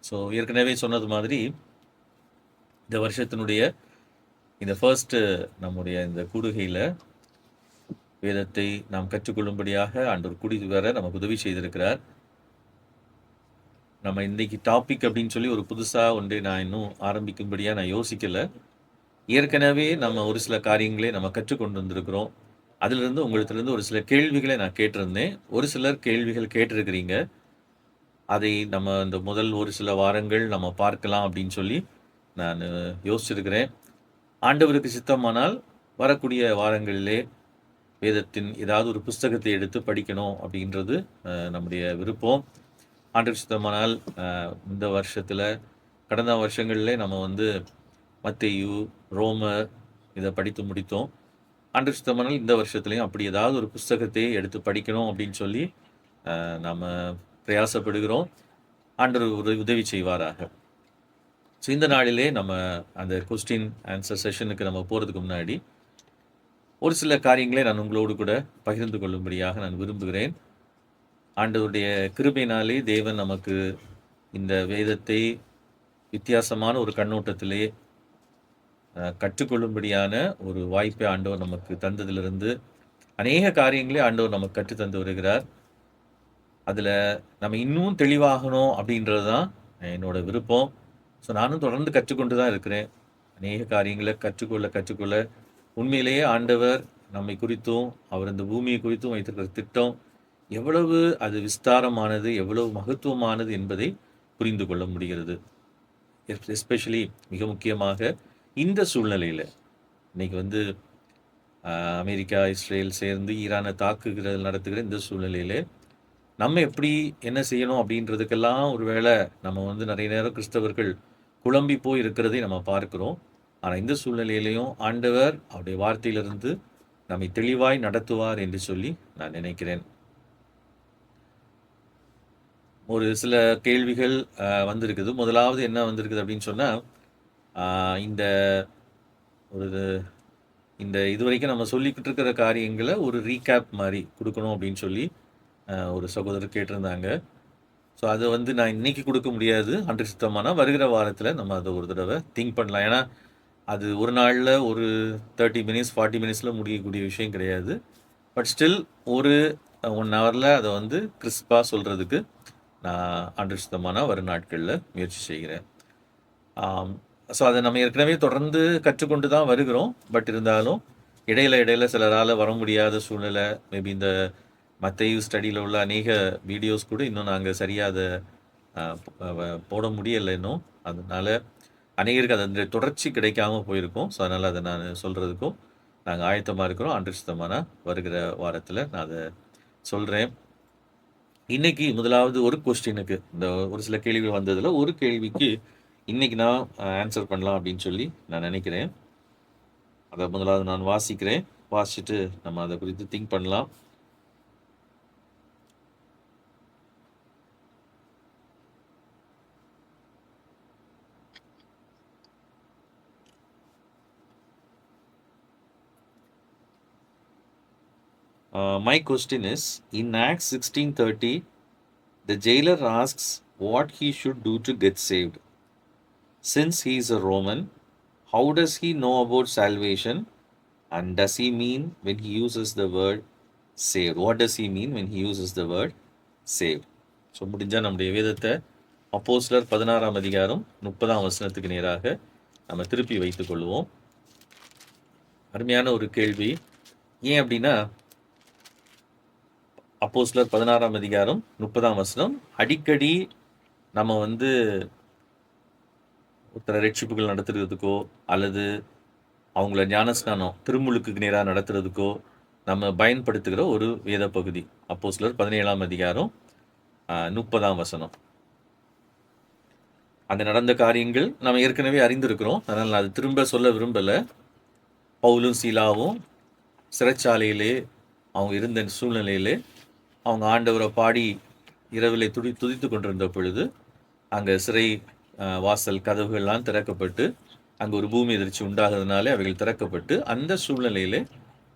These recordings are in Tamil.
ஸோ ஏற்கனவே சொன்னது மாதிரி இந்த வருஷத்தினுடைய இந்த ஃபர்ஸ்ட்டு நம்முடைய இந்த கூடுகையில் வேதத்தை நாம் கற்றுக்கொள்ளும்படியாக ஆண்டவர் கூடி வர நமக்கு உதவி செய்திருக்கிறார். நம்ம இன்றைக்கி டாபிக் அப்படின்னு சொல்லி ஒரு புதுசாக ஒன்றை நான் இன்னும் ஆரம்பிக்கும்படியாக நான் யோசிக்கலை. ஏற்கனவே நம்ம ஒரு சில காரியங்களை நம்ம கற்றுக்கொண்டு வந்திருக்கிறோம். அதிலிருந்து உங்களிடத்திலிருந்து ஒரு சில கேள்விகளை நான் கேட்டிருந்தேன். ஒரு சிலர் கேள்விகள் கேட்டிருக்கிறீங்க. அதை நம்ம இந்த முதல் ஒரு சில வாரங்கள் நம்ம பார்க்கலாம் அப்படின்னு சொல்லி நான் யோசிச்சிருக்கிறேன். ஆண்டவருக்கு சித்தமானால் வரக்கூடிய வாரங்களிலே வேதத்தின் ஏதாவது ஒரு புஸ்தகத்தை எடுத்து படிக்கணும் அப்படின்றது நம்முடைய விருப்பம். ஆண்டவருக்கு சித்தமானால் இந்த வருஷத்தில் கடந்த வருஷங்களில் நம்ம வந்து மத்தேயு, ரோமர் இதை படித்து முடித்தோம். ஆண்டவருக்கு சித்தமானால் இந்த வருஷத்துலையும் அப்படி ஏதாவது ஒரு புஸ்தகத்தை எடுத்து படிக்கணும் அப்படின்னு சொல்லி நாம் பிரயாசப்படுகிறோம். ஆண்டவர் உதவி செய்வாராக. ஸோ இந்த நாளிலே நம்ம அந்த கொஸ்டின் ஆன்சர் செஷனுக்கு நம்ம போகிறதுக்கு முன்னாடி ஒரு சில காரியங்களை நான் உங்களோடு கூட பகிர்ந்து கொள்ளும்படியாக நான் விரும்புகிறேன். ஆண்டவருடைய கிருபையினாலே தேவன் நமக்கு இந்த வேதத்தை வித்தியாசமான ஒரு கண்ணோட்டத்திலே கற்றுக்கொள்ளும்படியான ஒரு வாய்ப்பை ஆண்டவர் நமக்கு தந்ததிலிருந்து அநேக காரியங்களே ஆண்டவர் நமக்கு கற்றுத்தந்து வருகிறார். அதில் நம்ம இன்னும் தெளிவாகணும் அப்படின்றது தான் என்னோட விருப்பம். ஸோ நானும் தொடர்ந்து கற்றுக்கொண்டு தான் இருக்கிறேன். அநேக காரியங்களை கற்றுக்கொள்ள உண்மையிலேயே ஆண்டவர் நம்மை குறித்தும் அவர் இந்த பூமியை குறித்தும் வைத்திருக்கிற திட்டம் எவ்வளவு அது விஸ்தாரமானது, எவ்வளவு மகத்துவமானது என்பதை புரிந்து கொள்ள முடிகிறது. எஸ்பெஷலி மிக முக்கியமாக இந்த சூழ்நிலையில் இன்றைக்கி வந்து அமெரிக்கா, இஸ்ரேல் சேர்ந்து ஈரானை நடத்துகிற இந்த சூழ்நிலையில் நம்ம எப்படி என்ன செய்யணும் அப்படின்றதுக்கெல்லாம் ஒருவேளை நம்ம வந்து நிறைய நேரம் கிறிஸ்தவர்கள் குழம்பி போய் இருக்கிறதை நம்ம பார்க்கிறோம். ஆனால் இந்த சூழ்நிலையிலையும் ஆண்டவர் அவருடைய வார்த்தையிலிருந்து நம்மை தெளிவாய் நடத்துவார் என்று சொல்லி நான் நினைக்கிறேன். ஒரு சில கேள்விகள் வந்திருக்குது. முதலாவது என்ன வந்திருக்குது அப்படின்னு சொன்னால், இந்த ஒரு இந்த இதுவரைக்கும் நம்ம சொல்லிக்கிட்டு இருக்கிற காரியங்களை ஒரு ரீகேப் மாதிரி கொடுக்கணும் அப்படின்னு சொல்லி ஒரு சகோதரர் கேட்டிருந்தாங்க. ஸோ அதை வந்து நான் இன்றைக்கி கொடுக்க முடியாது. அன்று சித்தமான வருகிற வாரத்தில் நம்ம அதை ஒரு தடவை திங்க் பண்ணலாம். ஏன்னா அது ஒரு நாளில் ஒரு 30 மினிட்ஸ் 40 மினிட்ஸில் முடியக்கூடிய விஷயம் கிடையாது. பட் ஸ்டில் ஒரு 1 ஹவரில் அதை வந்து கிறிஸ்பாக சொல்கிறதுக்கு நான் அன்று சித்தமான வரும் நாட்களில் முயற்சி செய்கிறேன். ஸோ அதை நம்ம ஏற்கனவே தொடர்ந்து கற்றுக்கொண்டு தான் வருகிறோம். பட் இருந்தாலும் இடையில சிலரால் வர முடியாத சூழ்நிலை, மேபி இந்த மத்தேயு ஸ்டடியில் உள்ள அநேக வீடியோஸ் கூட இன்னும் நாங்கள் சரியாக அதை போட முடியலை இன்னும். அதனால் அநேகருக்கு அது தொடர்ச்சி கிடைக்காம போயிருக்கோம். ஸோ அதனால் அதை நான் சொல்கிறதுக்கும் நாங்கள் ஆயத்தமாக இருக்கிறோம். அன்றிஷ்டமான வருகிற வாரத்தில் நான் அதை சொல்கிறேன். இன்றைக்கி முதலாவது ஒரு கொஸ்டினுக்கு இந்த ஒரு சில கேள்விகள் வந்ததில் ஒரு கேள்விக்கு இன்றைக்கி நான் ஆன்சர் பண்ணலாம் அப்படின்னு சொல்லி நான் நினைக்கிறேன். அதை முதலாவது நான் வாசிக்கிறேன். வாசிச்சுட்டு நம்ம அதை குறித்து திங்க் பண்ணலாம். My question is, in Acts 16:30, the jailer asks what he should do to get saved. Since he is a Roman, how does he know about salvation? And does he mean when he uses the word saved? What does he mean when he uses the word saved? So முடிஞ்சால் நம்முடைய வேதத்தை அப்போஸ்தலர் 16ஆம் அதிகாரம் 30ஆம் வசனத்துக்கு நேராக நம்ம திருப்பி வைத்துக் கொள்வோம். அருமையான ஒரு கேள்வி. ஏன் அப்படின்னா, அப்போஸ்தலர் 16ஆம் அதிகாரம் 30ஆம் வசனம் அடிக்கடி நம்ம வந்து ஒருத்தர ரட்சிப்புகள் நடத்துறதுக்கோ அல்லது அவங்கள ஞானஸ்நானம் திருமுழுக்கு நேராக நடத்துறதுக்கோ நம்ம பயன்படுத்துகிற ஒரு வேத பகுதி. அப்போஸ்தலர் 17ஆம் அதிகாரம் 30ஆம் வசனம். அந்த நடந்த காரியங்கள் நம்ம ஏற்கனவே அறிந்திருக்கிறோம். அதனால் நான் அது திரும்ப சொல்ல விரும்பலை. பவுலும் சீலாவும் சிறைச்சாலையிலே அவங்க இருந்த சூழ்நிலையிலே அவங்க ஆண்டவரை பாடி இரவிலே துதித்து கொண்டிருந்த பொழுது அங்கே சிறை வாசல் கதவுகள்லாம் திறக்கப்பட்டு அங்கே ஒரு பூமி எதிர்ச்சி உண்டாகிறதுனாலே அவைகள் திறக்கப்பட்டு அந்த சூழ்நிலையிலே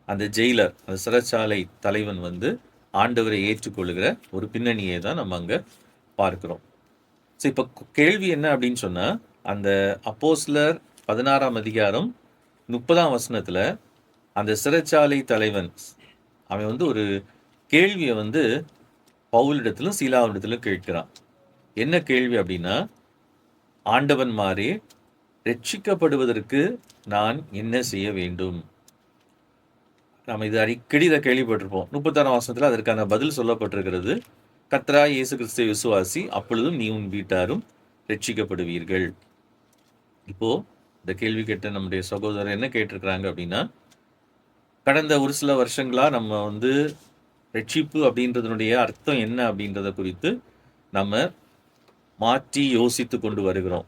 அந்த ஜெயிலர், அந்த சிறைச்சாலை தலைவன் வந்து ஆண்டவரை ஏற்றுக்கொள்கிற ஒரு பின்னணியை தான் நம்ம அங்கே பார்க்கிறோம். ஸோ இப்போ கேள்வி என்ன அப்படின்னு சொன்னா, அந்த அப்போஸ்தலர் 16ஆம் அதிகாரம் 30ஆம் வசனத்துல அந்த சிறைச்சாலை தலைவன் அவன் வந்து ஒரு கேள்வியை வந்து பவுலிடத்திலும் சீலாவிடத்திலும் கேட்கிறான். என்ன கேள்வி அப்படின்னா, ஆண்டவன்மாரே, ரட்சிக்கப்படுவதற்கு நான் என்ன செய்ய வேண்டும்? நம்ம இது அடிக்கடி இதை கேள்விப்பட்டிருப்போம். 36ஆம் வசனத்துல அதற்கான பதில் சொல்லப்பட்டிருக்கிறது. கர்த்தராகிய இயேசு கிறிஸ்துவை விசுவாசி, அப்பொழுதும் நீ உன் வீட்டாரும் ரட்சிக்கப்படுவீர்கள். இப்போ இந்த கேள்வி கேட்ட நம்முடைய சகோதரர் என்ன கேட்டிருக்கிறாங்க அப்படின்னா, கடந்த ஒரு சில வருஷங்களா நம்ம வந்து ரட்சிப்பு அப்படின்றதனுடைய அர்த்தம் என்ன அப்படின்றத குறித்து நம்ம மாற்றி யோசித்து கொண்டு வருகிறோம்.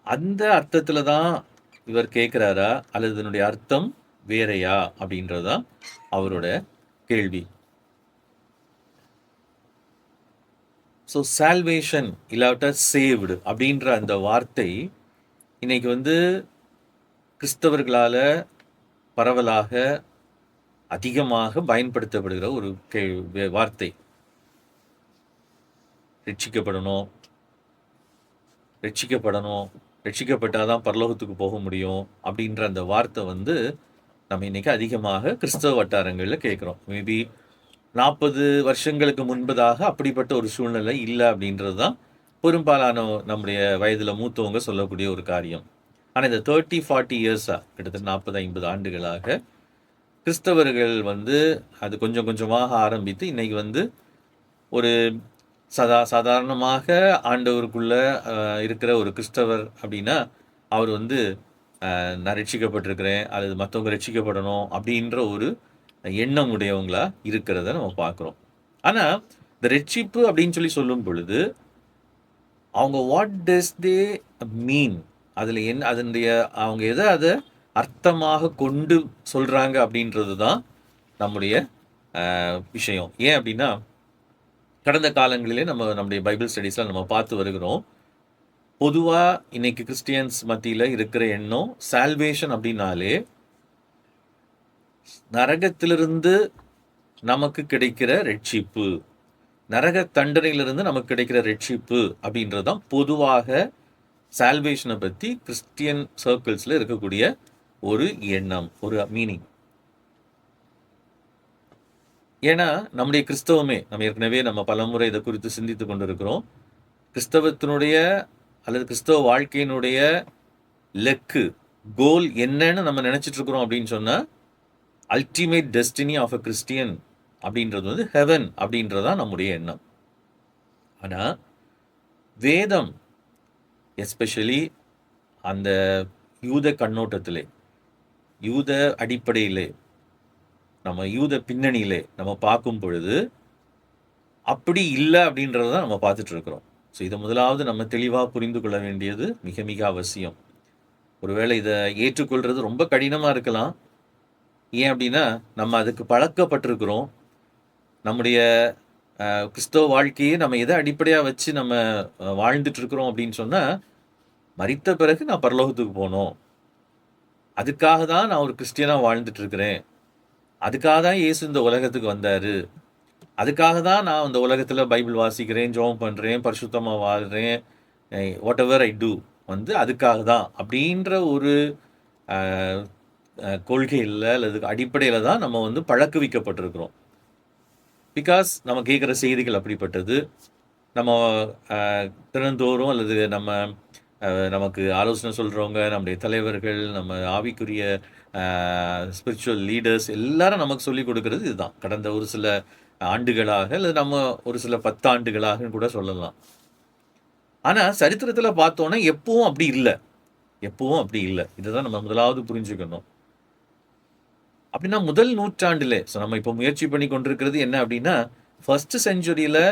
அந்த அர்த்தத்துல தான் இவர் கேட்கிறாரா, அல்லது இதனுடைய அர்த்தம் வேறையா அப்படின்றதுதான் அவரோட கேள்வி. ஸோ சால்வேஷன் இல்லாவிட்டா சேவ்டு அப்படின்ற அந்த வார்த்தை இன்னைக்கு வந்து கிறிஸ்தவர்களால பரவலாக அதிகமாக பயன்படுத்தப்படுகிற ஒரு வார்த்தை. ரட்சிக்கப்படணும், ரட்சிக்கப்படணும், ரட்சிக்கப்பட்டாதான் பரலோகத்துக்கு போக முடியும் அப்படின்ற அந்த வார்த்தை வந்து நம்ம இன்னைக்கு அதிகமாக கிறிஸ்தவ வட்டாரங்களில் கேட்குறோம். மேபி 40 வருஷங்களுக்கு முன்பதாக அப்படிப்பட்ட ஒரு சூழ்நிலை இல்லை அப்படின்றது தான் பெரும்பாலான நம்முடைய வயதில் மூத்தவங்க சொல்லக்கூடிய ஒரு காரியம். ஆனால் இந்த 30-40 இயர்ஸாக கிட்டத்தட்ட 40-50 ஆண்டுகளாக கிறிஸ்தவர்கள் வந்து அது கொஞ்சம் கொஞ்சமாக ஆரம்பித்து இன்னைக்கு வந்து ஒரு சாதாரணமாக ஆண்டவருக்குள்ள இருக்கிற ஒரு கிறிஸ்தவர் அப்படின்னா அவர் வந்து நான் ரட்சிக்கப்பட்டிருக்கிறேன் அல்லது மற்றவங்க ரட்சிக்கப்படணும் அப்படின்ற ஒரு எண்ணம் உடையவங்களா இருக்கிறத நம்ம பார்க்குறோம். ஆனால் இந்த ரட்சிப்பு அப்படின்னு சொல்லி சொல்லும் பொழுது அவங்க வாட் டஸ் தே மீன், அதில் என்ன அதனுடைய அவங்க எதை அதை அர்த்தமாக கொண்டு சொல்கிறாங்க அப்படின்றது தான் நம்முடைய விஷயம். ஏன் அப்படின்னா கடந்த காலங்களிலே நம்முடைய பைபிள் ஸ்டடீஸில் நம்ம பார்த்து வருகிறோம். பொதுவாக இன்னைக்கு கிறிஸ்டியன்ஸ் மத்தியில் இருக்கிற எண்ணம் சால்வேஷன் அப்படின்னாலே நரகத்திலிருந்து நமக்கு கிடைக்கிற ரட்சிப்பு, நரக தண்டனையிலிருந்து நமக்கு கிடைக்கிற ரட்சிப்பு அப்படின்றது தான் பொதுவாக சால்வேஷனை பற்றி கிறிஸ்டியன் சர்க்கிள்ஸில் இருக்கக்கூடிய ஒரு எண்ணம், ஒரு மீனிங். ஏன்னா நம்முடைய கிறிஸ்தவமே நம்ம ஏற்கனவே நம்ம பலமுறை இதை குறித்து சிந்தித்து கொண்டிருக்கிறோம். கிறிஸ்தவத்தினுடைய அல்லது கிறிஸ்தவ வாழ்க்கையினுடைய லெக்கு கோல் என்னன்னு நம்ம நினைச்சிட்டு இருக்கிறோம் அப்படின்னு சொன்னா ultimate destiny of a Christian அப்படின்றது வந்து ஹெவன் அப்படின்றதான் நம்முடைய எண்ணம். ஆனா வேதம் எஸ்பெஷலி அந்த யூத கண்ணோட்டத்திலே, யூத அடிப்படையிலே, நம்ம யூத பின்னணியிலே நம்ம பார்க்கும் பொழுது அப்படி இல்லை அப்படின்றத நம்ம பார்த்துட்டு இருக்கிறோம். ஸோ இதை முதலாவது நம்ம தெளிவாக புரிந்து கொள்ள வேண்டியது மிக மிக அவசியம். ஒருவேளை இதை ஏற்றுக்கொள்றது ரொம்ப கடினமாக இருக்கலாம். ஏன் அப்படின்னா நம்ம அதுக்கு பழக்கப்பட்டிருக்கிறோம். நம்முடைய கிறிஸ்தவ வாழ்க்கையை நம்ம எதை அடிப்படையாக வச்சு நம்ம வாழ்ந்துட்டு இருக்கிறோம் அப்படின்னு சொன்னால், மரித்த பிறகு நான் பரலோகத்துக்கு போகணும், அதுக்காக தான் நான் ஒரு கிறிஸ்டியனாக வாழ்ந்துட்டு இருக்கிறேன், அதுக்காக தான் இயேசு இந்த உலகத்துக்கு வந்தார், அதுக்காக தான் நான் இந்த உலகத்தில் பைபிள் வாசிக்கிறேன், ஜெபம் பண்ணுறேன், பரிசுத்தமாக வாழ்கிறேன், வாட் எவர் ஐ டூ வந்து அதுக்காக தான் அப்படின்ற ஒரு கொள்கையில் அல்லது அடிப்படையில் தான் நம்ம வந்து பழக்குவிக்கப்பட்டிருக்கிறோம். பிகாஸ் நம்ம கேட்குற செய்திகள் அப்படிப்பட்டது. நம்ம தினந்தோறும் அல்லது நமக்கு ஆலோசனை சொல்கிறவங்க, நம்முடைய தலைவர்கள், நம்ம ஆவிக்குரிய ஸ்பிரிச்சுவல் லீடர்ஸ் எல்லாரும் நமக்கு சொல்லிக் கொடுக்கறது இதுதான். கடந்த ஒரு சில ஆண்டுகளாக அல்லது நம்ம ஒரு சில 10 ஆண்டுகளாக கூட சொல்லலாம். ஆனால் சரித்திரத்தில் பார்த்தோன்னா எப்பவும் அப்படி இல்லை, எப்பவும் அப்படி இல்லை. இதை தான் நம்ம முதலாவது புரிஞ்சுக்கணும். அப்படின்னா முதல் நூற்றாண்டில் ஸோ நம்ம இப்போ முயற்சி பண்ணி கொண்டிருக்கிறது என்ன அப்படின்னா, ஃபர்ஸ்ட் செஞ்சுரியில்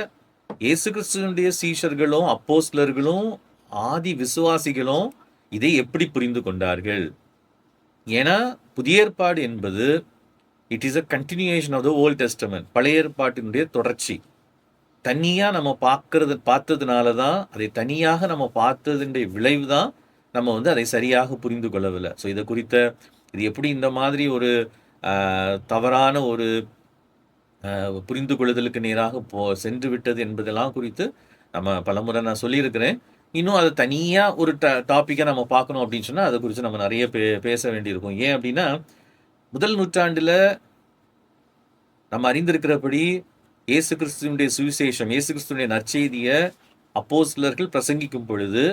இயேசு கிறிஸ்துவினுடைய சீஷர்களும் அப்போஸ்தலர்களும் ஆதி விசுவாசிகளும் இதை எப்படி புரிந்து கொண்டார்கள். ஏன்னா புதிய ஏற்பாடு என்பது it is a continuation of the old testament, பழைய ஏற்பாட்டினுடைய தொடர்ச்சி. தனியாக நம்ம பார்த்ததுனால தான், அதை தனியாக நம்ம பார்த்ததுடைய விளைவு தான் நம்ம வந்து அதை சரியாக புரிந்து கொள்ளவில்லை. ஸோ இதை குறித்த இது எப்படி இந்த மாதிரி ஒரு தவறான ஒரு புரிந்து கொள்ளுதலுக்கு நேராக சென்று விட்டது என்பதெல்லாம் குறித்து நம்ம பலமுறை நான் சொல்லியிருக்கிறேன். இன்னும் அத தனியா ஒரு டாபிக்கா நம்ம பார்க்கணும் அப்படின்னு சொன்னா, அத குறிச்சு நம்ம நெறைய பேச வேண்டியிருக்கும். ஏன் அப்படின்னா, முதல் நூற்றாண்டுல நம்ம அறிந்திருக்கிறபடி இயேசு கிறிஸ்துவினுடைய சுவிசேஷம், இயேசு கிறிஸ்துவினுடைய நற்செய்திய அப்போஸ்தலர்கள் பிரசங்கிக்கும் பொழுது,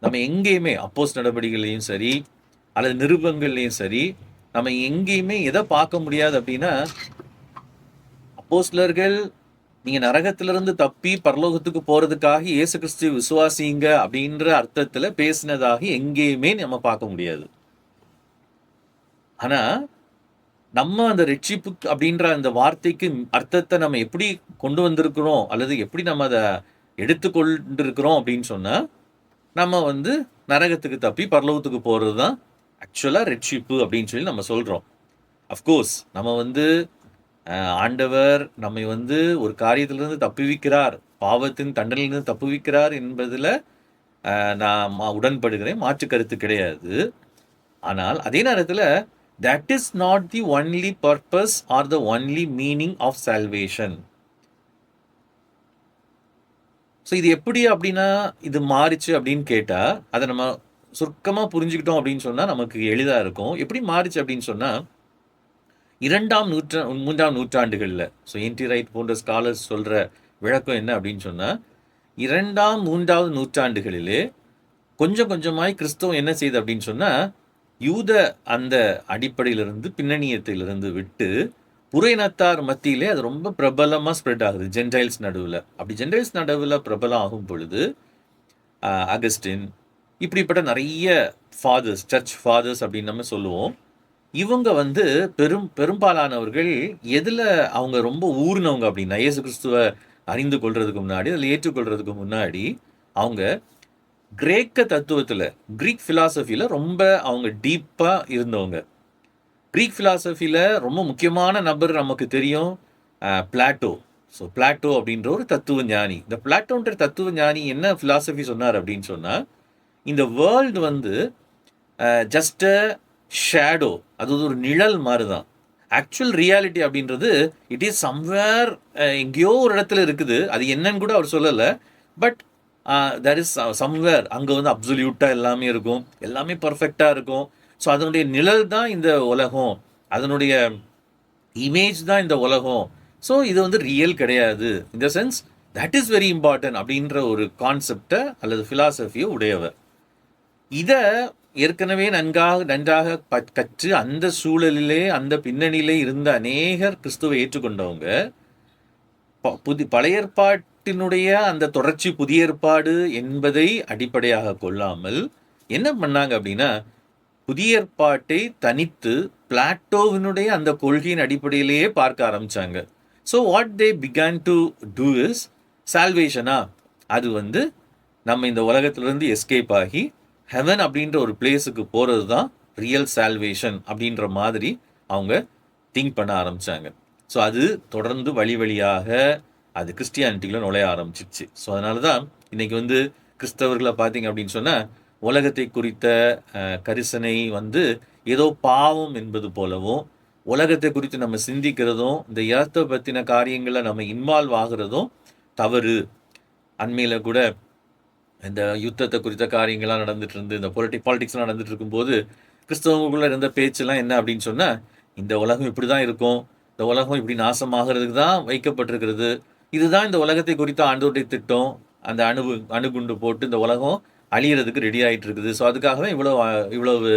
நம்ம எங்கேயுமே நடவடிக்கைகள்லயும் சரி, அல்லது நிருபங்கள்லயும் சரி, நம்ம எங்கேயுமே எத பார்க்க முடியாது அப்படின்னா, அப்போஸ்தலர்கள் நீங்க நரகத்திலிருந்து தப்பி பரலோகத்துக்கு போறதுக்காக இயேசு கிறிஸ்துவை விசுவாசிங்க அப்படின்ற அர்த்தத்துல பேசினதாக எங்கேயுமே நம்ம பார்க்க முடியாது. ஆனா, நம்ம அந்த ரட்சிப்பு அப்படின்ற அந்த வார்த்தைக்கு அர்த்தத்தை நம்ம எப்படி கொண்டு வந்திருக்கிறோம், அல்லது எப்படி நம்ம அத எடுத்துக்கொண்டிருக்கிறோம் அப்படின்னு சொன்னா, நம்ம வந்து நரகத்துக்கு தப்பி பரலோகத்துக்கு போறது தான் ஆக்சுவலா ரட்சிப்பு அப்படின்னு சொல்லி நம்ம சொல்றோம். அஃப்கோர்ஸ் நம்ம வந்து ஆண்டவர் நம்மை வந்து ஒரு காரியத்திலிருந்து தப்புவிக்கிறார், பாவத்தின் தண்டனையிலிருந்து தப்புவிக்கிறார் என்பதுல நான் உடன்படுகிறேன். மாற்று கருத்து கிடையாது. ஆனால் அதே நேரத்துல that is not the only purpose or the only meaning of salvation. So இது எப்படி அப்படின்னா இது மாறிச்சு அப்படின்னு கேட்டா, அதை நம்ம சுருக்கமா புரிஞ்சுக்கிட்டோம் அப்படின்னு சொன்னா நமக்கு எளிதா இருக்கும். எப்படி மாறிச்சு அப்படின்னு சொன்னா, 3ஆம் நூற்றாண்டுகள்ல, ஸோ என்டி ரைட் போன்ற ஸ்காலர்ஸ் சொல்ற விளக்கம் என்ன அப்படின்னு சொன்னா, 2ஆம் 3வது நூற்றாண்டுகளிலே கொஞ்சம் கொஞ்சமாய் கிறிஸ்தவம் என்ன செய்யுது அப்படின்னு சொன்னா, யூத அந்த அடிப்படையிலிருந்து பின்னணியத்திலிருந்து விட்டு புறையினத்தார் மத்தியிலே அது ரொம்ப பிரபலமா ஸ்ப்ரெட் ஆகுது ஜென்டைல்ஸ் நடுவில். அப்படி ஜென்டைல்ஸ் நடுவில் பிரபலம் ஆகும் பொழுது அகஸ்டின் இப்படிப்பட்ட நிறைய ஃபாதர்ஸ், சர்ச் ஃபாதர்ஸ் அப்படின்னு நம்ம சொல்லுவோம். இவங்க வந்து பெரும்பாலானவர்கள் எதுல அவங்க ரொம்ப ஊர்னவங்க அப்படின்னா, இயேசு கிறிஸ்துவ அறிந்து கொள்றதுக்கு முன்னாடி, அதில் ஏற்றுக்கொள்றதுக்கு முன்னாடி அவங்க கிரேக்க தத்துவத்துல, கிரீக் பிலாசபில ரொம்ப அவங்க டீப்பா இருந்தவங்க. கிரீக் பிலாசபில ரொம்ப முக்கியமான நபர் நமக்கு தெரியும், பிளாட்டோ. ஸோ பிளாட்டோ அப்படின்ற ஒரு தத்துவ ஞானி. இந்த பிளாட்டோன்ற தத்துவ ஞானி என்ன பிலாசபி சொன்னார் அப்படின்னு சொன்னா, இந்த வேர்ல்டு வந்து ஜஸ்ட் அ ஷேடோ, அது ஒரு நிழல் மாதிரி தான். ஆக்சுவல் ரியாலிட்டி அப்படின்றது இட் இஸ் சம்வேர், எங்கேயோ ஒரு இடத்துல இருக்குது. அது என்னன்னு கூட அவர் சொல்லலை. பட் தட் இஸ் சம்வேர், அங்கே வந்து அப்சல்யூட்டாக எல்லாமே இருக்கும், எல்லாமே பர்ஃபெக்டாக இருக்கும். ஸோ அதனுடைய நிழல் தான் இந்த உலகம், அதனுடைய இமேஜ் தான் இந்த உலகம். ஸோ இது வந்து ரியல் கிடையாது. இந்த sense that is very important அப்படின்ற ஒரு கான்செப்டை அல்லது ஃபிலாசபியை உடையவர். இதை ஏற்கனவே நன்றாக கற்று அந்த சூழலிலே அந்த பின்னணியிலே இருந்த அநேகர் கிறிஸ்துவை ஏற்றுக்கொண்டவங்க பழைய ஏற்பாட்டினுடைய அந்த தொடர்ச்சி புதிய ஏற்பாடு என்பதை அடிப்படையாக கொள்ளாமல் என்ன பண்ணாங்க அப்படின்னா, புதிய ஏற்பாட்டை தனித்து பிளாட்டோவினுடைய அந்த கொள்கையின் அடிப்படையிலேயே பார்க்க ஆரம்பிச்சாங்க. So what they began to do is சால்வேஷனா, அது வந்து நம்ம இந்த உலகத்திலிருந்து எஸ்கேப் ஆகி ஹெவன் அப்படின்ற ஒரு பிளேஸுக்கு போகிறது தான் ரியல் சால்வேஷன் அப்படின்ற மாதிரி அவங்க திங்க் பண்ண ஆரம்பித்தாங்க. ஸோ அது தொடர்ந்து வழியாக அது கிறிஸ்டியானிட்டியில் நுழைய ஆரம்பிச்சிச்சு. ஸோ அதனால தான் இன்றைக்கி வந்து கிறிஸ்தவர்களை பார்த்தீங்க அப்படின்னு சொன்னால், உலகத்தை குறித்த கரிசனை வந்து ஏதோ பாவம் என்பது போலவும், உலகத்தை குறித்து நம்ம சிந்திக்கிறதும், இந்த இடத்தை பற்றின காரியங்களில் நம்ம இன்வால்வ் ஆகிறதும் தவறு. அண்மையில் கூட இந்த யுத்தத்தை குறித்த காரியங்கள்லாம் நடந்துட்டு இருந்து, இந்த பாலிடிக்ஸ்லாம் நடந்துட்டு இருக்கும்போது கிறிஸ்தவங்களுக்குள்ள இருந்த பேச்செல்லாம் என்ன அப்படின்னு சொன்னால், இந்த உலகம் இப்படி தான் இருக்கும், இந்த உலகம் இப்படி நாசமாகிறதுக்கு தான் வைக்கப்பட்டிருக்கிறது, இதுதான் இந்த உலகத்தை குறித்த ஆண்டவருடைய திட்டம், அந்த அணுகுண்டு போட்டு இந்த உலகம் அழியிறதுக்கு ரெடி ஆகிட்டு இருக்குது. ஸோ அதுக்காக தான் இவ்வளவு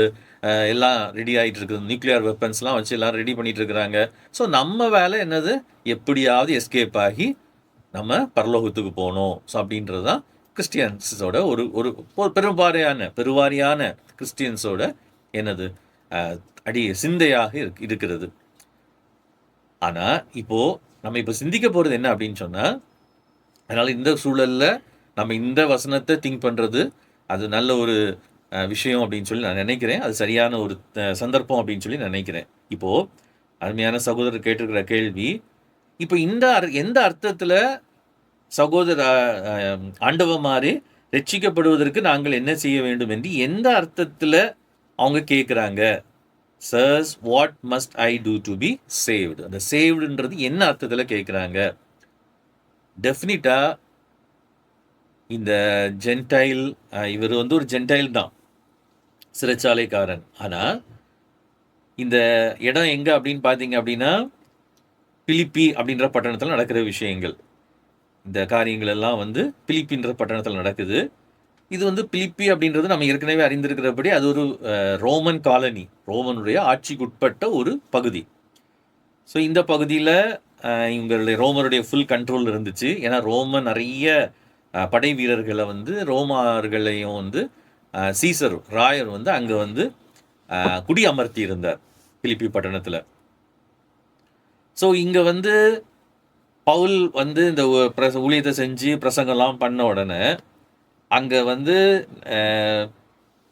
எல்லாம் ரெடி ஆகிட்டு இருக்குது, நியூக்ளியர் வெப்பன்ஸ்லாம் வச்சு எல்லாம் ரெடி பண்ணிட்டு இருக்கிறாங்க. ஸோ நம்ம வேலை என்னது, எப்படியாவது எஸ்கேப் ஆகி நம்ம பரலோகத்துக்கு போகணும். ஸோ அப்படின்றது தான் கிறிஸ்டியன்ஸோட ஒரு பெருவாரியான கிறிஸ்டியன்ஸோட என்னது சிந்தையாக இருக்கிறது. ஆனா இப்போ நம்ம இப்போ சிந்திக்க போறது என்ன அப்படின்னு சொன்னா, அதனால இந்த சூழல்ல நம்ம இந்த வசனத்தை திங்க் பண்றது அது நல்ல ஒரு விஷயம் அப்படின்னு சொல்லி நான் நினைக்கிறேன். அது சரியான ஒரு சந்தர்ப்பம் அப்படின்னு சொல்லி நினைக்கிறேன். இப்போ அருமையான சகோதரர் கேட்டிருக்கிற கேள்வி, இப்போ எந்த அர்த்தத்துல சகோதர ஆண்டவமாறு ரட்சிக்கப்படுவதற்கு நாங்கள் என்ன செய்ய வேண்டும் என்று எந்த அர்த்தத்தில் அவங்க கேட்குறாங்க? Sirs what must I do to be saved, அந்த சேவ்டுன்றது என்ன அர்த்தத்தில் கேட்குறாங்க? டெஃபினிட்டாக இந்த ஜென்டைல், இவர் வந்து ஒரு ஜென்டைல் தான், சிறைச்சாலைக்காரன். ஆனால் இந்த இடம் எங்கே அப்படின்னு பார்த்தீங்க அப்படின்னா பிலிப்பி அப்படின்ற பட்டணத்தில் நடக்கிற விஷயங்கள். இந்த காரியங்கள் எல்லாம் வந்து பிலிப்பின்ற பட்டணத்தில் நடக்குது. இது வந்து பிலிப்பி அப்படின்றது நம்ம ஏற்கனவே அறிந்திருக்கிறபடி அது ஒரு ரோமன் காலனி, ரோமனுடைய ஆட்சிக்குட்பட்ட ஒரு பகுதி. ஸோ இந்த பகுதியில் இவங்களுடைய ரோமருடைய ஃபுல் கண்ட்ரோல் இருந்துச்சு. ஏன்னா ரோமன் நிறைய படை வீரர்களை வந்து ரோமார்களையும் வந்து சீசர் ராயர் வந்து அங்கே வந்து குடி அமர்த்தி இருந்தார் பிலிப்பி பட்டணத்தில். ஸோ இங்கே வந்து பவுல் வந்து இந்த ஊழியத்தை செஞ்சு பிரசங்கம்லாம் பண்ண உடனே அங்கே வந்து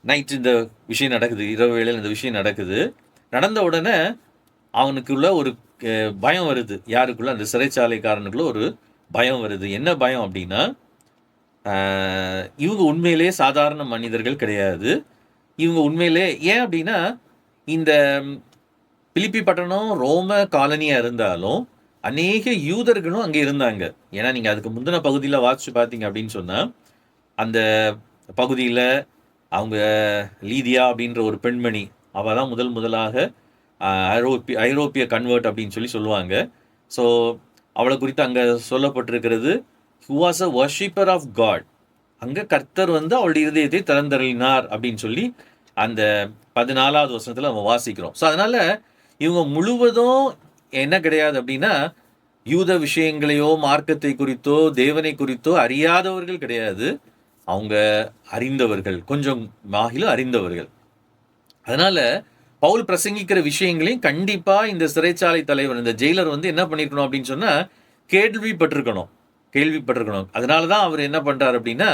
நைட்டு இந்த விஷயம் நடக்குது, இரவு வேளையில் இந்த விஷயம் நடக்குது. நடந்த உடனே அவனுக்குள்ள ஒரு பயம் வருது. யாருக்குள்ள? அந்த சிறைச்சாலைக்காரனுக்குள்ள ஒரு பயம் வருது. என்ன பயம் அப்படின்னா, இவங்க உண்மையிலே சாதாரண மனிதர்கள் கிடையாது. இவங்க உண்மையிலே ஏன் அப்படின்னா, இந்த பிலிப்பி பட்டணம் ரோம காலனியாக இருந்தாலும் அநேக யூதர்களும் அங்கே இருந்தாங்க. ஏன்னா நீங்கள் அதுக்கு முந்தின பகுதியில் வாசிச்சு பார்த்தீங்க அப்படின்னு சொன்னால், அந்த பகுதியில் அவங்க லீதியா அப்படின்ற ஒரு பெண்மணி, அவள் தான் முதலாக ஐரோப்பிய கன்வெர்ட் அப்படின்னு சொல்லுவாங்க. ஸோ அவளை குறித்து அங்கே சொல்லப்பட்டிருக்கிறது, who was a worshipper of God. அங்கே கர்த்தர் வந்து அவளுடைய இதயத்தை திறந்தருளினார் அப்படின்னு சொல்லி அந்த 14வது வசனத்தில் நம்ம வாசிக்கிறோம். ஸோ அதனால் இவங்க முழுவதும் என்ன கிடையாது அப்படின்னா, யூத விஷயங்களையோ மார்க்கத்தை குறித்தோ தேவனை குறித்தோ அறியாதவர்கள் கிடையாது. அவங்க அறிந்தவர்கள், கொஞ்சம் மாகிலும் அறிந்தவர்கள். அதனால் பவுல் பிரசங்கிக்கிற விஷயங்களையும் கண்டிப்பாக இந்த சிறைச்சாலை தலைவர், இந்த ஜெயிலர் வந்து என்ன பண்ணியிருக்கணும் அப்படின்னு சொன்னால் கேள்விப்பட்டிருக்கணும். அதனால தான் அவர் என்ன பண்ணுறார் அப்படின்னா,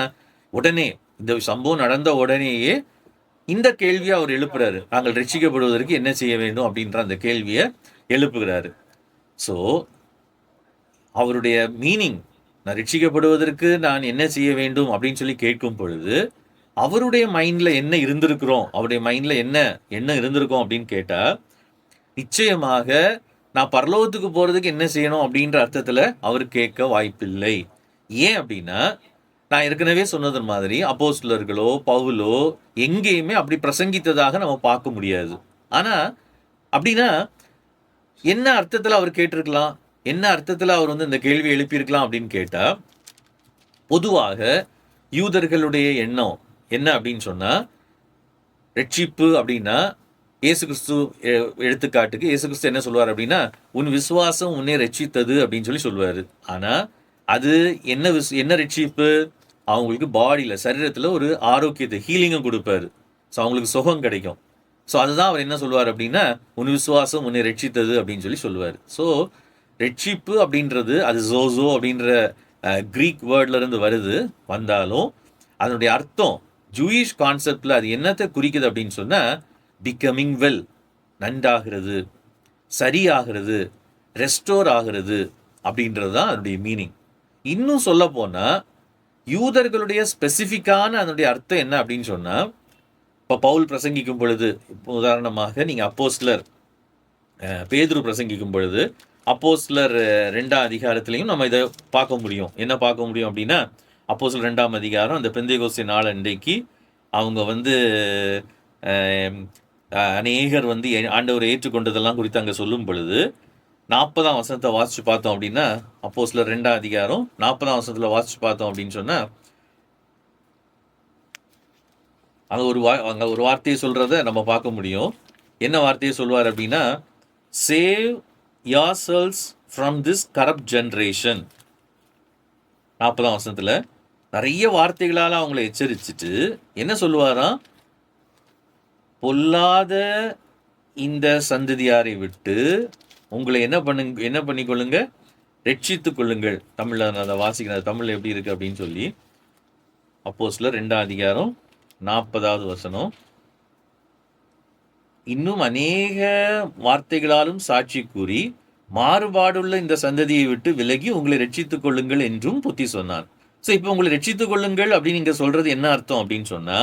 உடனே இந்த சம்பவம் நடந்த உடனேயே இந்த கேள்வியை அவர் எழுப்புறாரு. நாங்கள் ரட்சிக்கப்படுவதற்கு என்ன செய்ய வேண்டும் அப்படின்ற அந்த கேள்வியை எழுப்புகிறாரு. ஸோ அவருடைய மீனிங், நான் ரட்சிக்கப்படுவதற்கு நான் என்ன செய்ய வேண்டும் அப்படின்னு சொல்லி கேட்கும் பொழுது அவருடைய மைண்டில் என்ன இருந்திருக்கிறோம், அவருடைய மைண்டில் என்ன இருந்திருக்கோம் அப்படின்னு கேட்டால், நிச்சயமாக நான் பரலோகத்துக்கு போகிறதுக்கு என்ன செய்யணும் அப்படின்ற அர்த்தத்தில் அவர் கேட்க வாய்ப்பில்லை. ஏன் அப்படின்னா, நான் ஏற்கனவே சொன்னது மாதிரி அப்போஸ்தலர்களோ பவுலோ எங்கேயுமே அப்படி பிரசங்கித்ததாக நம்ம பார்க்க முடியாது. ஆனால் அப்படின்னா என்ன அர்த்தத்தில் அவர் கேட்டிருக்கலாம், என்ன அர்த்தத்தில் அவர் வந்து இந்த கேள்வி எழுப்பியிருக்கலாம் அப்படின்னு கேட்டால், பொதுவாக யூதர்களுடைய எண்ணம் என்ன அப்படின்னு சொன்னால், ரட்சிப்பு அப்படின்னா இயேசு கிறிஸ்து எடுத்துக்காட்டுக்கு இயேசு கிறிஸ்து என்ன சொல்லுவார் அப்படின்னா, உன் விசுவாசம் உன்னை ரட்சித்தது அப்படின்னு சொல்லுவார். ஆனால் அது என்ன ரட்சிப்பு? அவங்களுக்கு பாடியில், சரீரத்தில் ஒரு ஆரோக்கியத்தை, ஹீலிங்கும் கொடுப்பாரு. ஸோ அவங்களுக்கு சுகம் கிடைக்கும். ஸோ அதுதான் அவர் என்ன சொல்லுவார் அப்படின்னா, உன் விசுவாசம் உன்னை ரட்சித்தது அப்படின்னு சொல்லுவார். ஸோ ரட்சிப்பு அப்படின்றது அது ஜோசோ அப்படின்ற க்ரீக் வேர்ட்லேருந்து வந்தாலும் அதனுடைய அர்த்தம் ஜூயிஷ் கான்செப்டில் அது என்னத்தை குறிக்குது அப்படின்னு சொன்னால், பிகமிங் வெல், நன்றாகிறது, சரியாகிறது, ரெஸ்டோர் ஆகிறது அப்படின்றது தான் அதனுடைய மீனிங். இன்னும் சொல்ல போனால் யூதர்களுடைய ஸ்பெசிஃபிக்கான அதனுடைய அர்த்தம் என்ன அப்படின்னு சொன்னால், இப்போ பவுல் பிரசங்கிக்கும் பொழுது, உதாரணமாக நீங்கள் அப்போஸ்தலர் பேதுரு பிரசங்கிக்கும் பொழுது அப்போஸ்தலர் 2ஆம் அதிகாரத்திலையும் நம்ம இதை பார்க்க முடியும். என்ன பார்க்க முடியும் அப்படின்னா, அப்போஸ்தலர் 2ஆம் அதிகாரம் அந்த பெந்தேகோஸ்தே நாள் அன்றைக்கு அவங்க வந்து அநேகர் வந்து ஆண்டவரை ஏற்றுக்கொண்டதெல்லாம் குறித்து அங்கே சொல்லும் பொழுது 40ஆம் வசனத்தை வாசித்து பார்த்தோம் அப்படின்னா, அப்போஸ்தலர் 2ஆம் அதிகாரம் 40ஆம் வசனத்தில் வாசித்து பார்த்தோம் அப்படின்னு சொன்னால், அங்கே ஒரு வார்த்தையை சொல்கிறத நம்ம பார்க்க முடியும். என்ன வார்த்தையை சொல்வார் அப்படின்னா, save yourselves from this corrupt generation. 40ஆம் வசனத்தில் நிறைய வார்த்தைகளால் அவங்களை எச்சரிச்சுட்டு என்ன சொல்லுவாராம், பொல்லாத இந்த சந்ததியாரை விட்டு உங்களை என்ன பண்ணிக்கொள்ளுங்க, ரட்சித்து கொள்ளுங்கள். தமிழில் நான் அதை வாசிக்கிறேன், தமிழில் எப்படி இருக்குது அப்படின்னு சொல்லி. அப்போஸ்தலர் 2ஆம் அதிகாரம் 40வது வசனம், இன்னும் அநேக வார்த்தைகளாலும் சாட்சி கூறி மாறுபாடுள்ள இந்த சந்ததியை விட்டு விலகி உங்களை ரட்சித்துக் கொள்ளுங்கள் என்றும் புத்தி சொன்னார். ஸோ இப்போ உங்களை ரட்சித்துக் கொள்ளுங்கள் அப்படின்னு நீங்க சொல்றது என்ன அர்த்தம் அப்படின்னு சொன்னா,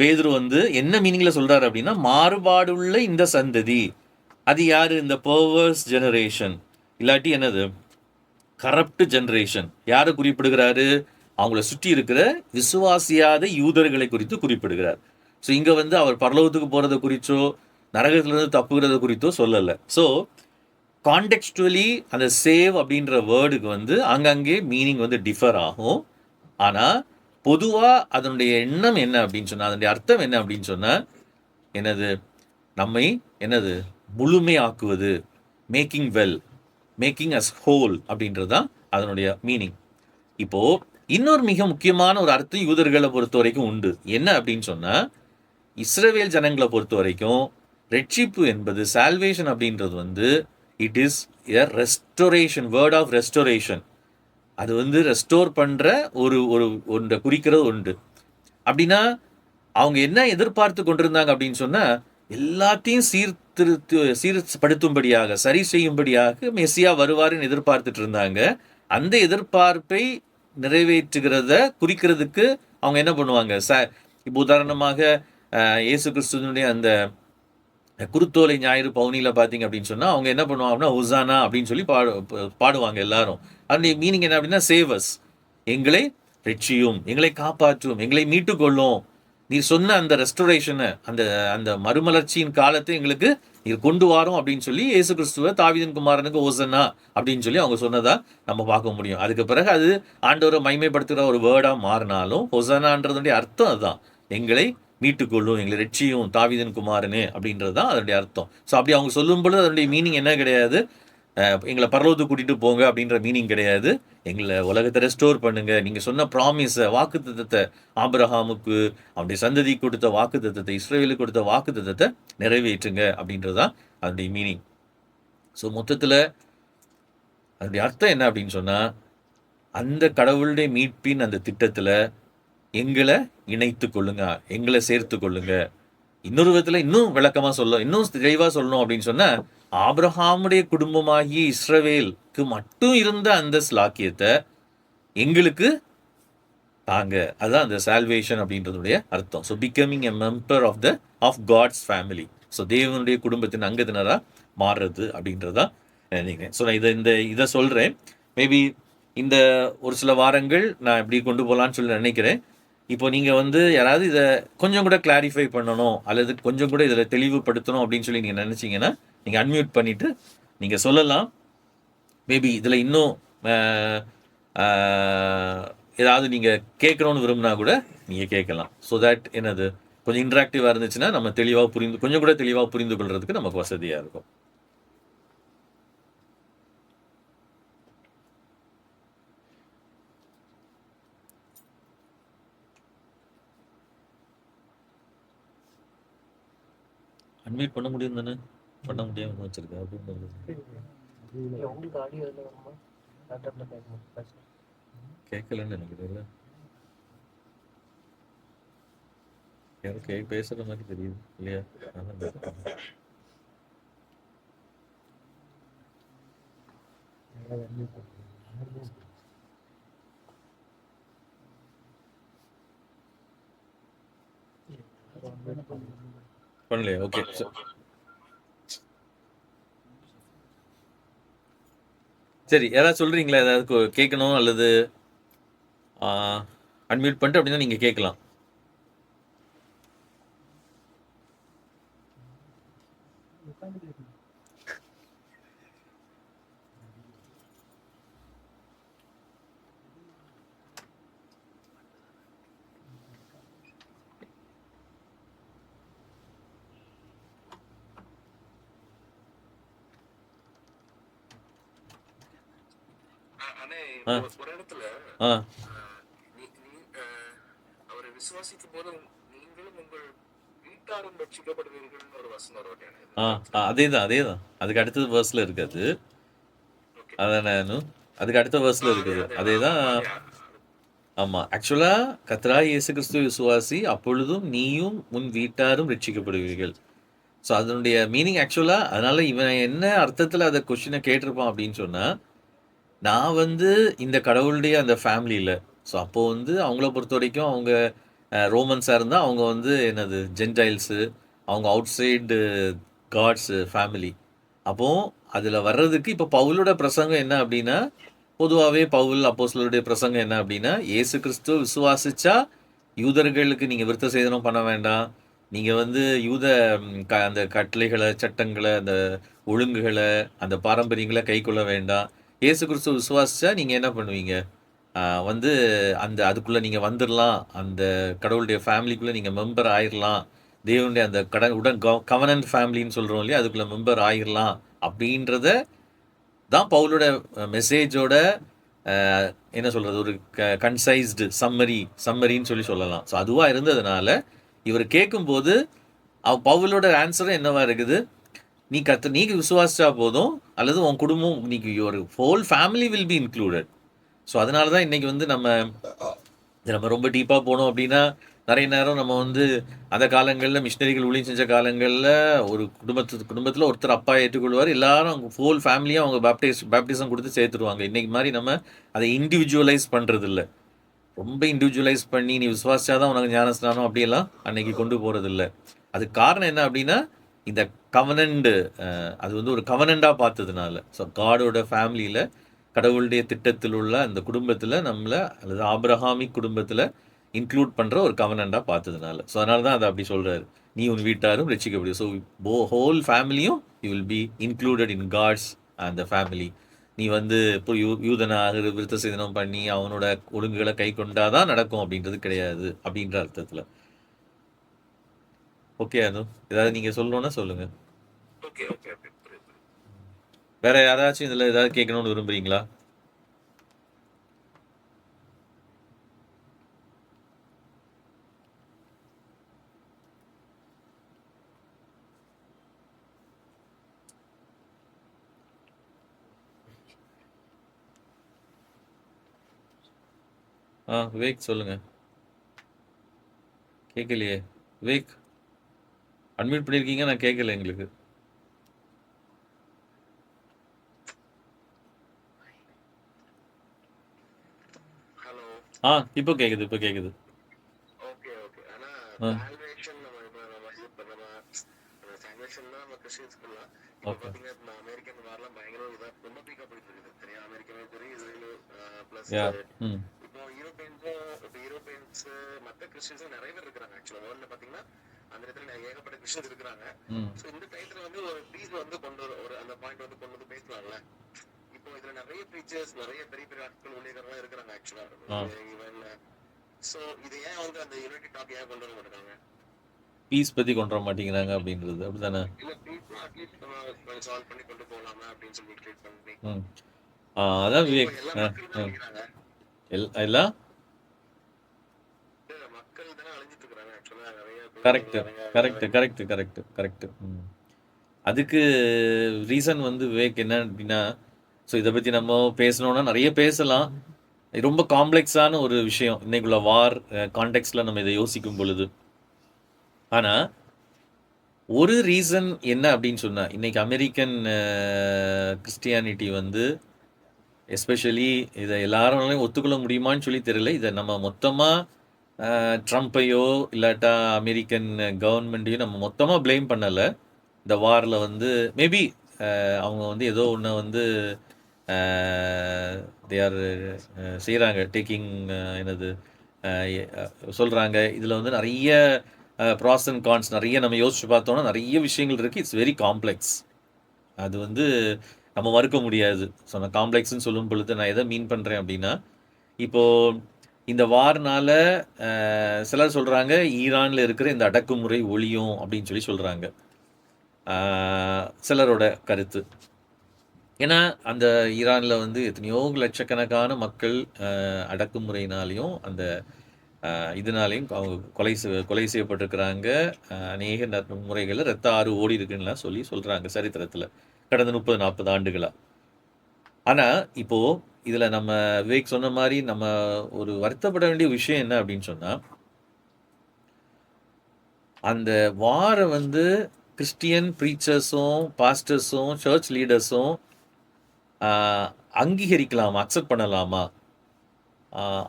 பேதுரு வந்து என்ன மீனிங்ல சொல்றாரு அப்படின்னா, மாறுபாடுள்ள இந்த சந்ததி, அது யாரு? இந்த பர்வர்ஸ் ஜெனரேஷன், இல்லாட்டி என்னது, கரப்ட் ஜெனரேஷன். யாரை குறிப்பிடுகிறாரு? அவங்கள சுற்றி இருக்கிற விசுவாசியாத யூதர்களை குறித்து குறிப்பிடுகிறார். ஸோ இங்கே வந்து அவர் பரலோகத்துக்கு போகிறத குறித்தோ நரகத்திலிருந்து தப்புகிறத குறித்தோ சொல்லலை. ஸோ கான்டெக்ஸ்டுவலி அந்த சேவ் அப்படின்ற வேர்டுக்கு வந்து அங்கங்கே மீனிங் வந்து டிஃபர் ஆகும். ஆனால் பொதுவாக அதனுடைய எண்ணம் என்ன அப்படின்னு சொன்னால், அதனுடைய அர்த்தம் என்ன அப்படின்னு சொன்னால், என்னது நம்மை என்னது முழுமையாக்குவது, making well, making us whole அப்படின்றது தான் அதனுடைய மீனிங். இப்போ இன்னொரு மிக முக்கியமான ஒரு அர்த்தம் யூதர்களை பொறுத்த வரைக்கும் உண்டு. என்ன அப்படின்னு சொன்னால், இஸ்ரவேல் ஜனங்களை பொறுத்த வரைக்கும் ரெட்சிப்பு என்பது, சால்வேஷன் அப்படின்றது வந்து it is a restoration, word of restoration. அது வந்து ரெஸ்டோர் பண்ணுற ஒரு ஒரு ஒன்றை குறிக்கிறது உண்டு. அப்படின்னா அவங்க என்ன எதிர்பார்த்து கொண்டிருந்தாங்க அப்படின்னு சொன்னால், எல்லாத்தையும் சீர்படுத்தும்படியாக, சரி செய்யும்படியாக மெஸ்ஸியா வருவாருன்னு எதிர்பார்த்துட்டு இருந்தாங்க. அந்த எதிர்பார்ப்பை நிறைவேற்றுகிறத குறிக்கிறதுக்கு அவங்க என்ன பண்ணுவாங்க? இப்போ உதாரணமாக இயேசு கிறிஸ்துவனுடைய அந்த குருத்தோலை ஞாயிறு பவுனியில் பார்த்தீங்க அப்படின்னு சொன்னால், அவங்க என்ன பண்ணுவாங்கன்னா ஹொசானா அப்படின்னு சொல்லி பாடுவாங்க எல்லாரும். அதனுடைய மீனிங் என்ன அப்படின்னா, சேவஸ், எங்களை ரட்சியும், எங்களை காப்பாற்றும், எங்களை மீட்டுக்கொள்ளும், நீ சொன்ன அந்த ரெஸ்டோரேஷனை, அந்த அந்த மறுமலர்ச்சியின் காலத்தை எங்களுக்கு நீர் கொண்டு வரோம் அப்படின்னு சொல்லி இயேசு கிறிஸ்துவ தாவீதின் குமாரனுக்கு ஓசன்னா அப்படின்னு சொல்லி அவங்க சொன்னதா நம்ம பார்க்க முடியும். அதுக்கு பிறகு அது ஆண்டவரை மைமைப்படுத்துகிற ஒரு வேர்டாக மாறினாலும் ஹொசனான்றதுடைய அர்த்தம் அதுதான், எங்களை மீட்டுக்கொள்ளும், எங்களை ரட்சியும் தாவீதின் குமாரனே அப்படின்றது தான் அதனுடைய அர்த்தம். ஸோ அப்படி அவங்க சொல்லும் பொழுது அதனுடைய மீனிங் என்ன கிடையாது, எங்களை பரலோகத்துக்கு கூட்டிகிட்டு போங்க அப்படின்ற மீனிங் கிடையாது. எங்களை உலகத்தை ரெஸ்டோர் பண்ணுங்க, நீங்கள் சொன்ன ப்ராமிஸை, வாக்கு தத்தத்தை, ஆபிரகாமுக்கு அவனுடைய சந்ததி கொடுத்த வாக்கு தத்தத்தை, இஸ்ரேலுக்கு கொடுத்த வாக்கு தத்தத்தை நிறைவேற்றுங்க அப்படின்றது தான் அதனுடைய மீனிங். ஸோ மொத்தத்தில் அதனுடைய அர்த்தம் என்ன அப்படின்னு சொன்னால், அந்த கடவுளுடைய மீட்பின் அந்த திட்டத்தில் எங்களை இணைத்து கொள்ளுங்க, எங்களை சேர்த்து கொள்ளுங்க. இன்னொரு விதத்தில் இன்னும் விளக்கமாக இன்னும் தெளிவாக சொல்லணும் அப்படின்னு சொன்னால், ஆபிரகாமுடைய குடும்பமாகிய இஸ்ரவேலுக்கு மட்டும் இருந்த அந்த ஸ்லாக்கியத்தை எங்களுக்கு தாங்க. அதுதான் அந்த சால்வேஷன் அப்படின்றதுடைய அர்த்தம். So becoming a member of God's family. So தேவனுடைய குடும்பத்தின் அங்கத்தினராக மாறுறது அப்படின்றதான் நினைக்கிறேன். ஸோ நான் இதை சொல்கிறேன். மேபி இந்த ஒரு சில வாரங்கள் நான் எப்படி கொண்டு போகலான்னு சொல்லி நினைக்கிறேன். இப்போ நீங்கள் வந்து யாராவது இதை கொஞ்சம் கூட கிளாரிஃபை பண்ணணும் அல்லது கொஞ்சம் கூட இதில் தெளிவுபடுத்தணும் அப்படின்னு சொல்லி நீங்கள் நினச்சிங்கன்னா நீங்கள் அன்மியூட் பண்ணிவிட்டு நீங்கள் சொல்லலாம். மேபி இதில் இன்னும் ஏதாவது நீங்கள் கேட்கணும்னு விரும்பினா கூட நீங்கள் கேட்கலாம். ஸோ தட் என்னது கொஞ்சம் இன்ட்ராக்டிவாக இருந்துச்சுன்னா நம்ம தெளிவாக கொஞ்சம் கூட தெளிவாக புரிந்து கொள்றதுக்கு நமக்கு வசதியாக இருக்கும். அன்மியூட் பண்ண முடியும் தானே? பண்ண முடியாம வச்சிருக்கேன் அப்படின்னு கேட்கலன்னு நினைக்கிறேன். யாரும் பேசுற மாதிரி தெரியுது இல்லையா? பண்ணலையா? ஓகே. சரி, யாராவது சொல்றீங்களா? ஏதாவது கேட்கணும் அல்லது அன்மியூட் பண்ணிட்டு அப்படின்னா நீங்கள் கேட்கலாம். ஒரு இடத்துல அவரை விசுவாசிக்கும் போது நீங்களும் உங்கள் வீட்டாரும் ரட்சிக்கப்படுவீர்கள் ஒரு வசனம் வரும். அதேதான் அதுக்கு அடுத்தது வேர்ஸ்ல இருக்காது. அதான் அதுக்கு அடுத்த வேர்ஸ்ல இருக்குது. அதேதான். ஆமா, ஆக்சுவலா கர்த்தராகிய இயேசு கிறிஸ்து விசுவாசி, அப்பொழுதும் நீயும் உன் வீட்டாரும் ரட்சிக்கப்படுவீர்கள். ஸோ அதனுடைய மீனிங் ஆக்சுவலாக, அதனால இவன் என்ன அர்த்தத்தில் அதை கொஸ்டினை கேட்டிருப்பான் அப்படின்னு சொன்னால், நான் வந்து இந்த கடவுளுடைய அந்த ஃபேமிலியில், ஸோ அப்போது வந்து அவங்கள பொறுத்த வரைக்கும் அவங்க ரோமன்ஸாக இருந்தால் அவங்க வந்து என்னது ஜென்டைல்ஸு, அவங்க அவுட் சைடு காட்ஸு ஃபேமிலி. அப்போது அதில் வர்றதுக்கு இப்போ பவுலோட பிரசங்கம் என்ன அப்படின்னா, பொதுவாகவே பவுல் அப்போஸ்தலருடைய பிரசங்கம் என்ன அப்படின்னா, இயேசு கிறிஸ்துவ விசுவாசிச்சா யூதர்களுக்கு நீங்கள் விருத்த சேதனம் பண்ண வேண்டாம். நீங்கள் வந்து யூத அந்த கட்டளைகளை, சட்டங்களை, அந்த ஒழுங்குகளை, அந்த பாரம்பரியங்களை கைக்கொள்ள வேண்டாம். இயேசு கிறிஸ்துவ விசுவாசிச்சா நீங்கள் என்ன பண்ணுவீங்க? வந்து அந்த அதுக்குள்ளே நீங்கள் வந்துடலாம். அந்த கடவுளுடைய ஃபேமிலிக்குள்ளே நீங்கள் மெம்பர் ஆயிரலாம். தேவனுடைய அந்த உடன் கவனன்ட் ஃபேமிலின்னு சொல்கிறோம் இல்லையா, அதுக்குள்ளே மெம்பர் ஆயிரலாம் அப்படின்றத தான் பவுலோட மெசேஜோட என்ன சொல்கிறது, ஒரு கன்சைஸ்டு சம்மரின்னு சொல்லலாம். ஸோ அதுவாக இருந்ததுனால இவர் கேட்கும்போது பவுலோட ஆன்சரும் என்னவா இருக்குது, நீ விசுவாசிச்சா போதும், அல்லது உன் குடும்பம், நீக்கு ஒரு whole family will be included. So அதனால தான் இன்றைக்கி வந்து நம்ம ரொம்ப டீப்பாக போனோம் அப்படின்னா, நிறைய நேரம் நம்ம வந்து அந்த காலங்களில் மிஷினரிகள் ஊழியம் செஞ்ச காலங்களில் ஒரு குடும்பத்தில் ஒருத்தர் அப்பா ஏற்றுக்கொள்வார், எல்லாரும் அவங்க ஹோல் ஃபேமிலியாக அவங்க பேப்டிசம் கொடுத்து சேர்த்துருவாங்க. இன்றைக்கி மாதிரி நம்ம அதை இண்டிவிஜுவலைஸ் பண்ணுறது இல்லை. ரொம்ப இண்டிவிஜுவலைஸ் பண்ணி நீ விசுவாசிச்சாதான் உனக்கு ஞானஸ்நானம் அப்படியெல்லாம் அன்னைக்கு கொண்டு போகிறது இல்லை. அதுக்கு காரணம் என்ன அப்படின்னா, இந்த கவனண்ட், அது வந்து ஒரு கவனண்டாக பார்த்ததுனால. ஸோ காடோட ஃபேமிலியில், கடவுளுடைய திட்டத்தில் உள்ள அந்த குடும்பத்தில் நம்மளை, அல்லது ஆபிரஹாமிக் குடும்பத்தில் இன்க்ளூட் பண்ணுற ஒரு கவனண்டாக பார்த்ததுனால. ஸோ அதனால தான் அதை அப்படி சொல்கிறாரு, நீ உன் வீட்டாரும் ரட்சிக்கப்படுது. ஸோ ஹோல் ஃபேமிலியும் you will be included in God's அந்த ஃபேமிலி. நீ வந்து இப்போ யூதனாக விருத்த சேதனம் பண்ணி அவனோட ஒழுங்குகளை கை கொண்டாதான் நடக்கும் அப்படின்றது கிடையாது அப்படின்ற அர்த்தத்தில். ஓகே அனு, ஏதாவது நீங்கள் சொல்லணும்னா சொல்லுங்கள். வேற யாராச்சும் இதில் ஏதாவது கேட்கணும்னு விரும்புறீங்களா? விவேக் சொல்லுங்க. கேட்கலையே விவேக், அட்மிட் பண்ணியிருக்கீங்க, நான் கேட்கல எங்களுக்கு. இப்போ கேட்குது. பீஸ் பற்றி கொண்டு வர மாட்டேங்கிறாங்க அப்படின்றது அப்படிதானே? அதான் விவேக், எல்லாம் கரெக்ட். அதுக்கு ரீசன் வந்து விவேக் என்ன அப்படின்னா, ஸோ இதை பற்றி நம்ம பேசணுன்னா நிறைய பேசலாம். ரொம்ப காம்ப்ளெக்ஸான ஒரு விஷயம் இன்னைக்குள்ள வார் கான்டெக்ட்ல நம்ம இதை யோசிக்கும் பொழுது. ஆனால் ஒரு ரீசன் என்ன அப்படின்னு சொன்னால், இன்னைக்கு அமெரிக்கன் கிறிஸ்டியானிட்டி வந்து எஸ்பெஷலி இதை எல்லாராலையும் ஒத்துக்கொள்ள முடியுமான்னு சொல்லி தெரியல. இதை நம்ம மொத்தமாக ட்ரம்ப்பையோ இல்லாட்டா அமெரிக்கன் கவர்மெண்ட்டையோ நம்ம மொத்தமாக ப்ளேம் பண்ணலை. இந்த வாரில் வந்து மேபி அவங்க வந்து ஏதோ ஒன்று வந்து தே ஆர் செய்கிறாங்க, டேக்கிங் என்னது சொல்கிறாங்க. இதில் வந்து நிறைய ப்ராஸ் அண்ட் கான்ஸ் நிறைய நம்ம யோசிச்சு பார்த்தோன்னா நிறைய விஷயங்கள் இருக்குது. It's very complex. அது வந்து நம்ம மறுக்க முடியாது. ஸோ நான் காம்ப்ளெக்ஸ்ன்னு சொல்லும் பொழுது நான் எதை மீன் பண்ணுறேன் அப்படின்னா, இப்போது இந்த வார்னால சிலர் சொல்கிறாங்க ஈரானில் இருக்கிற இந்த அடக்குமுறை ஒழியும் அப்படின்னு சொல்லி சொல்கிறாங்க. சிலரோட கருத்து. ஏன்னா அந்த ஈரானில் வந்து எத்தனையோ லட்சக்கணக்கான மக்கள் அடக்குமுறையினாலையும் அந்த இதனாலையும் அவங்க கொலை செய்யப்பட்டிருக்கிறாங்க. அநேக முறைகளில் ரத்த ஆறு ஓடி இருக்குன்னுலாம் சொல்கிறாங்க சரித்திரத்தில் கடந்த 30-40 ஆண்டுகளாக. ஆனால் இப்போது இதில் நம்ம விவேக் சொன்ன மாதிரி நம்ம ஒரு வருத்தப்பட வேண்டிய விஷயம் என்ன அப்படின்னு சொன்னால், அந்த வாரை வந்து கிறிஸ்டியன் ப்ரீச்சர்ஸும் பாஸ்டர்ஸும் சர்ச் லீடர்ஸும் அங்கீகரிக்கலாமா, அக்செப்ட் பண்ணலாமா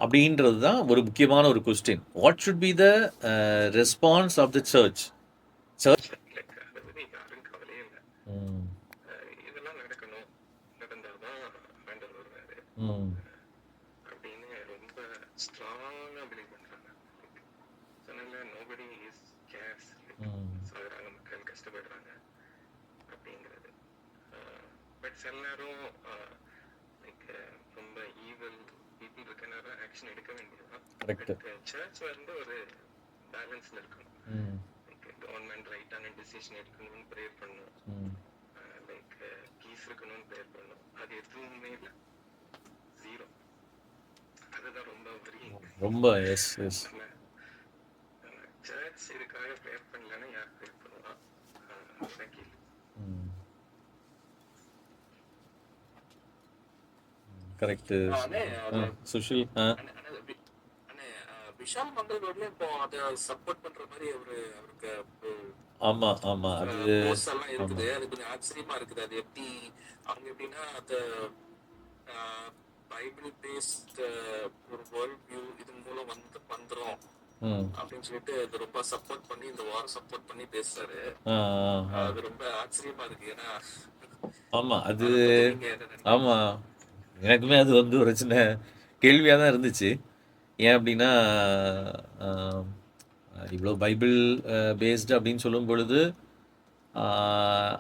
அப்படின்றது தான் ஒரு முக்கியமான ஒரு question. What should be the response of the church? Hmm. அப்படின்னு ரொம்ப ஸ்ட்ராங்கா பிலீவ் பண்றாங்க. சொன்னால நோபடி இஸ் கேர்ஸ், ம். சாகுறாங்க மக்கள், கஷ்டப்படுறாங்க அப்படிங்கிறது. பட் சில நேரம் லைக் ரொம்ப ஈவல் பீப்புள் இருக்க நேரம் ஆக்ஷன் எடுக்க வேண்டியதுதான். கரெக்ட். பட் சர்ச் வந்து ஒரு பேலன்ஸ்ல இருக்கணும். ம். லைக் கவர்மெண்ட் ரைட்டான டிசிஷன் எடுக்கணும்னு ப்ரேயர் பண்ணணும். ம். லைக் பீஸ் இருக்கணும்னு ப்ரேயர் பண்ணணும். அது எதுவுமே இல்லை, ஜீரோ. அதுதான் ரொம்ப ரொம்ப எஸ் எஸ் நம்ம சர்ச் இதுக்காக ப்ரேயர் பண்ணலன்னா யார் ப்ரேயர் பண்ணுவா? அதுதான் கேள்வி. ம். கரெக்ட். அண்ணே அது சுஷில் அண்ணே அண்ணே வி- அண்ணே விஷால் மங்கல்வாடியும் இப்போ அதை சப்போர்ட் பண்ற மாதிரி அவருக்கு ஆமா ஆமா அது போஸ்ட் எல்லாம் ஆமா இருக்குது. அது கொஞ்சம் ஆச்சரியமா இருக்குது. அது எப்படி அவங்க எப்படின்னா அது பைபிள் பேஸ்ட் ஒரு வேர்ல்ட் வியூ இது மூலம் வந்துரும் ம் அப்படின்னு சொல்லிட்டு அது ரொம்ப சப்போர்ட் பண்ணி இந்த வாரம் சப்போர்ட் பண்ணி பேசுறாரு. ஆ ஆ ஆ அது ரொம்ப ஆச்சரியமா இருக்கு. ஏன்னா ஆமா அது அதை பத்தி நீங்க என்ன நினைக்கிறீங்க? ஆமா எனக்குமே அது வந்து ஒரு சின்ன கேள்வியாக தான் இருந்துச்சு. ஏன் அப்படின்னா இவ்வளோ பைபிள் பேஸ்டு அப்படின்னு சொல்லும் பொழுது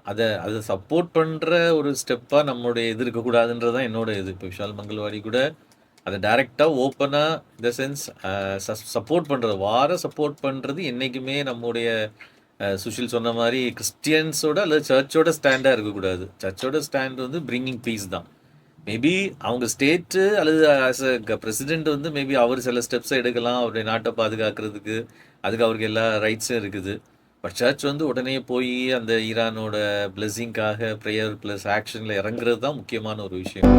அதை சப்போர்ட் பண்ணுற ஒரு ஸ்டெப்பாக நம்மளுடைய இது இருக்கக்கூடாதுன்றதான் என்னோட இது. இப்போ விஷால் மங்கள்வாடி கூட அதை டைரெக்டாக ஓப்பனாக இந்த சென்ஸ் சப்போர்ட் பண்ணுறது சப்போர்ட் பண்ணுறது என்றைக்குமே நம்முடைய சுஷில் சொன்ன மாதிரி கிறிஸ்டியன்ஸோட அல்லது சர்ச்சோட ஸ்டாண்டாக இருக்கக்கூடாது. சர்ச்சோட ஸ்டாண்ட் வந்து பிரிங்கிங் பீஸ் தான். மேபி அவங்க ஸ்டேட்டு அல்லது ஆஸ் அ பிரசிடென்ட் வந்து மேபி அவர் சில ஸ்டெப்ஸை எடுக்கலாம் அவருடைய நாட்டை பாதுகாக்கிறதுக்கு. அதுக்கு அவருக்கு எல்லா ரைட்ஸும் இருக்குது. பட் சர்ச் வந்து உடனே போய் அந்த ஈரானோட பிளெஸிங்காக ப்ரேயர் ப்ளஸ் ஆக்ஷனில் இறங்குறது தான் முக்கியமான ஒரு விஷயம்.